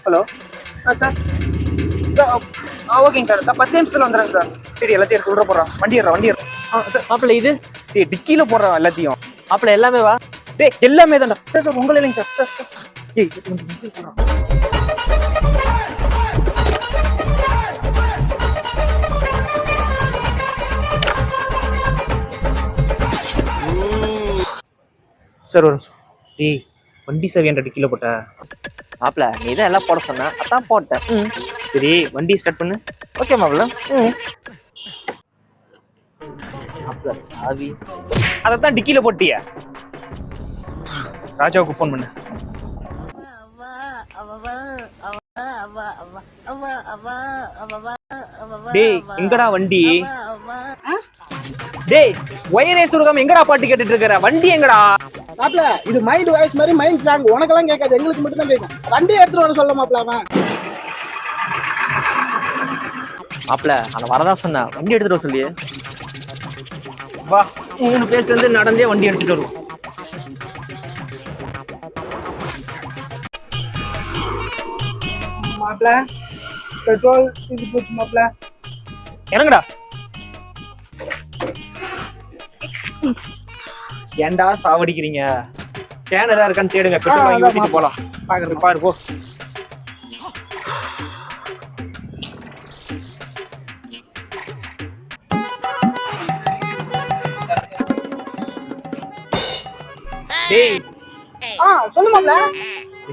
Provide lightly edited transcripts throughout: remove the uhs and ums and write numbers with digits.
Hello sir ஓகேங்க sir 10 நிமிஷத்துல வந்துடுறேங்க சார். சரி எல்லாத்தையும் எடுத்து விட போடுறோம். வண்டி ஏறுறோம். மாப்பிள்ள இது டிக்கில போடுறோம் எல்லாத்தையும். மாப்பிள்ள எல்லாமே வா. எல்லாமே தான்டா சார். உங்களை இல்லைங்க சார். போடுறோம். சார் ஒரு வண்டி சாவி என்ற டிக்கில போட்ட. மாப்பிள்ள நீ தான் எல்லாம் போட சொன்ன, அதான் போட்டேன். சரி வண்டி ஸ்டார்ட் பண்ணு. ஓகே மாப்பிள்ள. மாப்பிள்ள சாவி அதான் டிக்கில போட்டிய. ராஜாவுக்கு ஃபோன் பண்ணு. டேய் எங்கடா வண்டி? டேய் ஒயரே சுருகாம எங்கடா பாட்டு கேட்டுட்டு இருக்கற? வண்டி எங்கடா? மாப்பிள்ள இது மைண்ட் வாய்ஸ் மாதிரி மைண்ட் சாங். உனக்கெல்லாம் கேட்காது, எங்களுக்கு மட்டும் தான் கேட்கும். வண்டி எடுத்துட்டு வர சொல்ல மாப்பிள்ள. அவன் மாப்பிள்ள அவன் வரதான் சொன்ன, வண்டி எடுத்துட்டு வர சொல்லி. வா 3 பேர் சேர்ந்து நடந்தே வண்டி எடுத்துட்டு வருவோம். மாப்பிள்ள பெட்ரோல் இது போச்சு மாப்பிள்ள. என்னங்கடா? ஏன்டா சாவடிக்கிறீங்க? கேன் ஏதா இருக்கான்னு தேடுங்க. பெட்ரோல் வாங்கி ஊத்திட்டு போலாம். பாக்குறது பாரு போ. டேய் சொல்லு மாப்பிள்ள.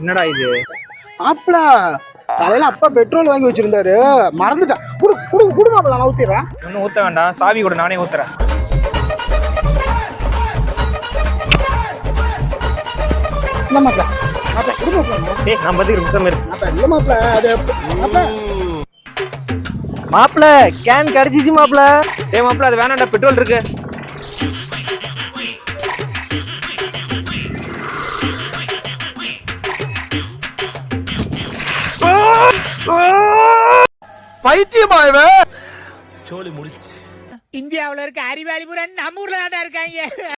என்னடா இது? மாப்பிள்ள காலையில அப்பா பெட்ரோல் வாங்கி வச்சிருந்தாரு, மறந்துட்டேன். குடு மாப்பிள்ள, நான் ஊத்திடுறேன். ஒன்னும் ஊத்த வேண்டாம், சாவி கூட நானே ஊத்துறேன். இல்ல மாப்பிள்ள குடு மாப்பிள்ள. டேய் நான் பதில் நிமிஷம் இருக்கு. இல்ல மாப்பிள்ள அது மாப்பிள்ள கேன் கிடைச்சிச்சு மாப்பிள்ள. டேய் மாப்பிள்ள அது வேணாம்டா, பெட்ரோல் இருக்கு. பைத்தியமாயவே சோலி முடிச்சு. இந்தியாவுல இருக்க அறிவாளி பூரா நம்ம ஊர்ல தான் இருக்காங்க.